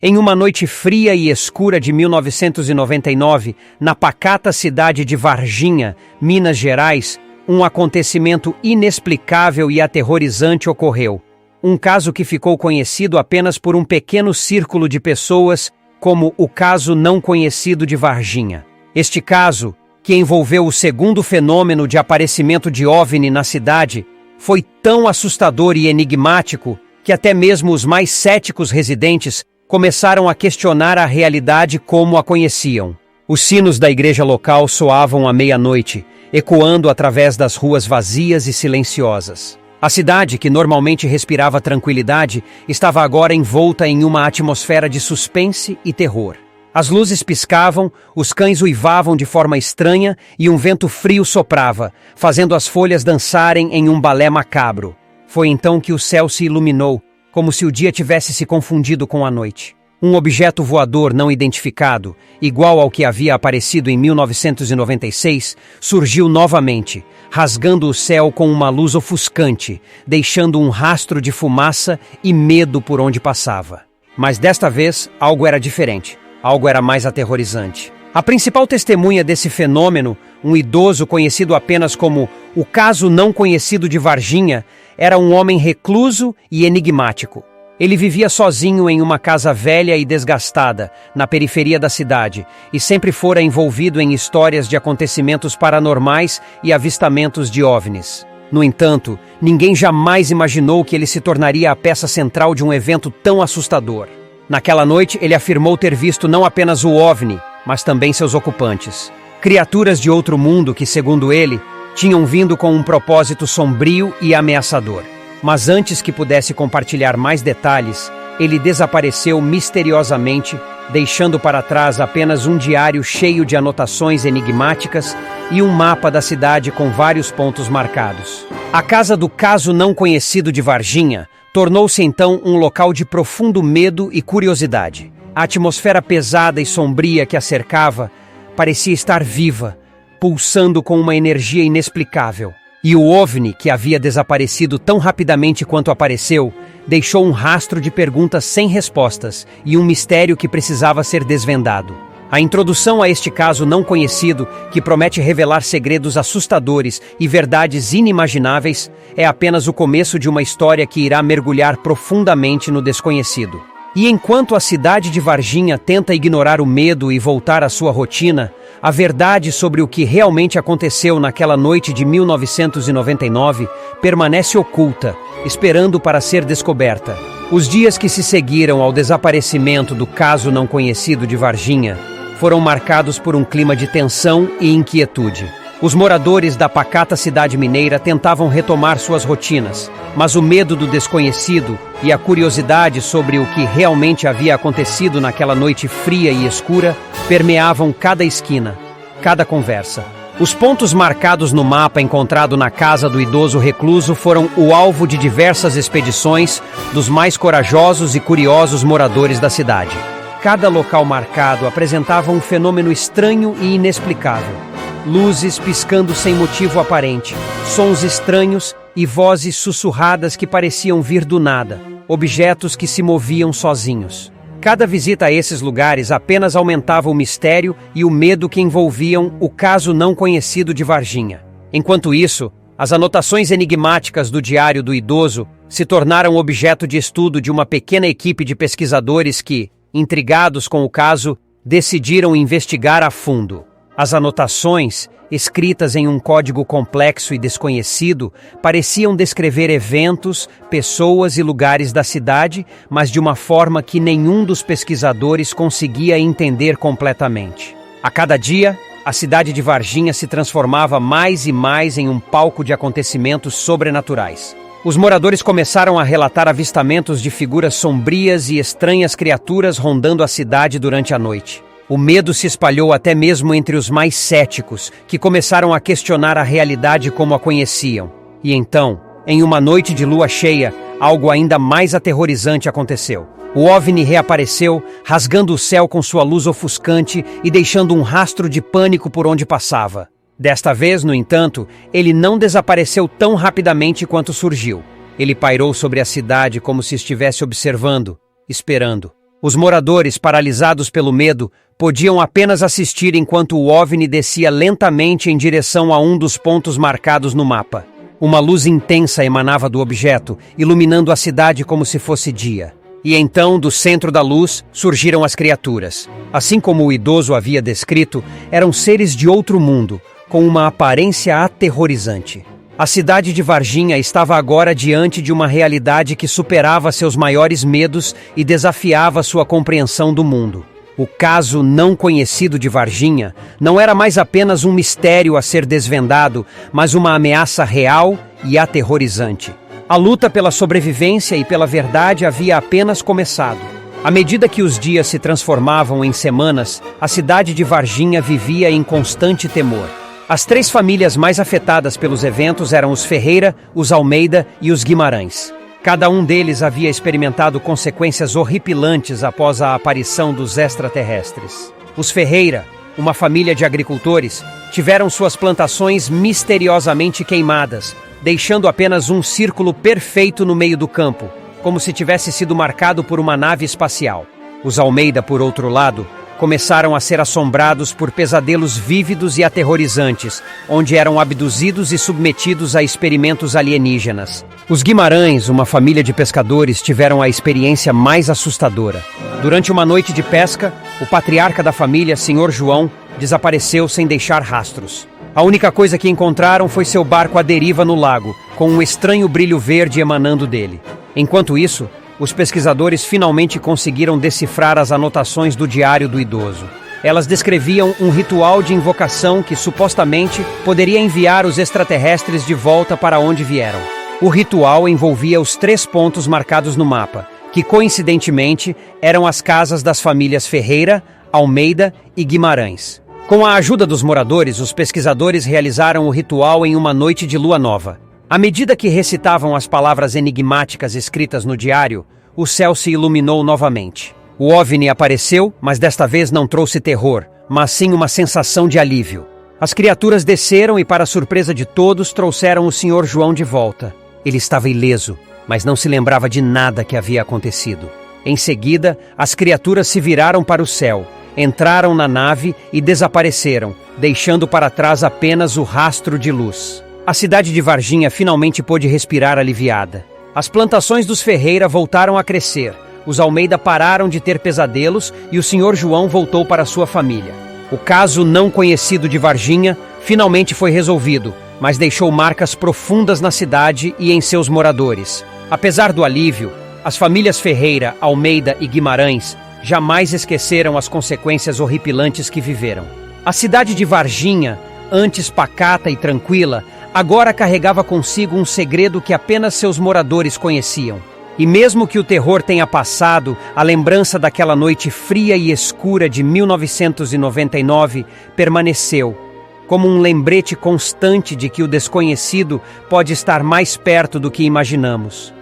Em uma noite fria e escura de 1999, na pacata cidade de Varginha, Minas Gerais, um acontecimento inexplicável e aterrorizante ocorreu. Um caso que ficou conhecido apenas por um pequeno círculo de pessoas como o caso não conhecido de Varginha. Este caso, que envolveu o segundo fenômeno de aparecimento de OVNI na cidade, foi tão assustador e enigmático que até mesmo os mais céticos residentes começaram a questionar a realidade como a conheciam. Os sinos da igreja local soavam à meia-noite, ecoando através das ruas vazias e silenciosas. A cidade, que normalmente respirava tranquilidade, estava agora envolta em uma atmosfera de suspense e terror. As luzes piscavam, os cães uivavam de forma estranha e um vento frio soprava, fazendo as folhas dançarem em um balé macabro. Foi então que o céu se iluminou, como se o dia tivesse se confundido com a noite. Um objeto voador não identificado, igual ao que havia aparecido em 1996, surgiu novamente, rasgando o céu com uma luz ofuscante, deixando um rastro de fumaça e medo por onde passava. Mas desta vez, algo era diferente, algo era mais aterrorizante. A principal testemunha desse fenômeno, um idoso conhecido apenas como o caso não conhecido de Varginha, era um homem recluso e enigmático. Ele vivia sozinho em uma casa velha e desgastada, na periferia da cidade, e sempre fora envolvido em histórias de acontecimentos paranormais e avistamentos de OVNIs. No entanto, ninguém jamais imaginou que ele se tornaria a peça central de um evento tão assustador. Naquela noite, ele afirmou ter visto não apenas o OVNI, mas também seus ocupantes. Criaturas de outro mundo que, segundo ele, tinham vindo com um propósito sombrio e ameaçador. Mas antes que pudesse compartilhar mais detalhes, ele desapareceu misteriosamente, deixando para trás apenas um diário cheio de anotações enigmáticas e um mapa da cidade com vários pontos marcados. A casa do caso não conhecido de Varginha tornou-se então um local de profundo medo e curiosidade. A atmosfera pesada e sombria que a cercava parecia estar viva, pulsando com uma energia inexplicável. E o OVNI, que havia desaparecido tão rapidamente quanto apareceu, deixou um rastro de perguntas sem respostas e um mistério que precisava ser desvendado. A introdução a este caso não conhecido, que promete revelar segredos assustadores e verdades inimagináveis, é apenas o começo de uma história que irá mergulhar profundamente no desconhecido. E enquanto a cidade de Varginha tenta ignorar o medo e voltar à sua rotina, a verdade sobre o que realmente aconteceu naquela noite de 1999 permanece oculta, esperando para ser descoberta. Os dias que se seguiram ao desaparecimento do caso não conhecido de Varginha foram marcados por um clima de tensão e inquietude. Os moradores da pacata cidade mineira tentavam retomar suas rotinas, mas o medo do desconhecido e a curiosidade sobre o que realmente havia acontecido naquela noite fria e escura permeavam cada esquina, cada conversa. Os pontos marcados no mapa encontrado na casa do idoso recluso foram o alvo de diversas expedições dos mais corajosos e curiosos moradores da cidade. Cada local marcado apresentava um fenômeno estranho e inexplicável. Luzes piscando sem motivo aparente, sons estranhos e vozes sussurradas que pareciam vir do nada, objetos que se moviam sozinhos. Cada visita a esses lugares apenas aumentava o mistério e o medo que envolviam o caso não conhecido de Varginha. Enquanto isso, as anotações enigmáticas do diário do idoso se tornaram objeto de estudo de uma pequena equipe de pesquisadores que, intrigados com o caso, decidiram investigar a fundo. As anotações, escritas em um código complexo e desconhecido, pareciam descrever eventos, pessoas e lugares da cidade, mas de uma forma que nenhum dos pesquisadores conseguia entender completamente. A cada dia, a cidade de Varginha se transformava mais e mais em um palco de acontecimentos sobrenaturais. Os moradores começaram a relatar avistamentos de figuras sombrias e estranhas criaturas rondando a cidade durante a noite. O medo se espalhou até mesmo entre os mais céticos, que começaram a questionar a realidade como a conheciam. E então, em uma noite de lua cheia, algo ainda mais aterrorizante aconteceu. O OVNI reapareceu, rasgando o céu com sua luz ofuscante e deixando um rastro de pânico por onde passava. Desta vez, no entanto, ele não desapareceu tão rapidamente quanto surgiu. Ele pairou sobre a cidade como se estivesse observando, esperando. Os moradores, paralisados pelo medo, podiam apenas assistir enquanto o OVNI descia lentamente em direção a um dos pontos marcados no mapa. Uma luz intensa emanava do objeto, iluminando a cidade como se fosse dia. E então, do centro da luz, surgiram as criaturas. Assim como o idoso havia descrito, eram seres de outro mundo, com uma aparência aterrorizante. A cidade de Varginha estava agora diante de uma realidade que superava seus maiores medos e desafiava sua compreensão do mundo. O caso não conhecido de Varginha não era mais apenas um mistério a ser desvendado, mas uma ameaça real e aterrorizante. A luta pela sobrevivência e pela verdade havia apenas começado. À medida que os dias se transformavam em semanas, a cidade de Varginha vivia em constante temor. As 3 famílias mais afetadas pelos eventos eram os Ferreira, os Almeida e os Guimarães. Cada um deles havia experimentado consequências horripilantes após a aparição dos extraterrestres. Os Ferreira, uma família de agricultores, tiveram suas plantações misteriosamente queimadas, deixando apenas um círculo perfeito no meio do campo, como se tivesse sido marcado por uma nave espacial. Os Almeida, por outro lado, começaram a ser assombrados por pesadelos vívidos e aterrorizantes, onde eram abduzidos e submetidos a experimentos alienígenas. Os Guimarães, uma família de pescadores, tiveram a experiência mais assustadora. Durante uma noite de pesca, o patriarca da família, Sr. João, desapareceu sem deixar rastros. A única coisa que encontraram foi seu barco à deriva no lago, com um estranho brilho verde emanando dele. Enquanto isso, os pesquisadores finalmente conseguiram decifrar as anotações do diário do idoso. Elas descreviam um ritual de invocação que supostamente poderia enviar os extraterrestres de volta para onde vieram. O ritual envolvia os 3 pontos marcados no mapa, que coincidentemente eram as casas das famílias Ferreira, Almeida e Guimarães. Com a ajuda dos moradores, os pesquisadores realizaram o ritual em uma noite de lua nova. À medida que recitavam as palavras enigmáticas escritas no diário, o céu se iluminou novamente. O OVNI apareceu, mas desta vez não trouxe terror, mas sim uma sensação de alívio. As criaturas desceram e, para surpresa de todos, trouxeram o Sr. João de volta. Ele estava ileso, mas não se lembrava de nada que havia acontecido. Em seguida, as criaturas se viraram para o céu, entraram na nave e desapareceram, deixando para trás apenas o rastro de luz. A cidade de Varginha finalmente pôde respirar aliviada. As plantações dos Ferreira voltaram a crescer, os Almeida pararam de ter pesadelos e o Sr. João voltou para sua família. O caso não conhecido de Varginha finalmente foi resolvido, mas deixou marcas profundas na cidade e em seus moradores. Apesar do alívio, as famílias Ferreira, Almeida e Guimarães jamais esqueceram as consequências horripilantes que viveram. A cidade de Varginha, antes pacata e tranquila, agora carregava consigo um segredo que apenas seus moradores conheciam. E mesmo que o terror tenha passado, a lembrança daquela noite fria e escura de 1999 permaneceu, como um lembrete constante de que o desconhecido pode estar mais perto do que imaginamos.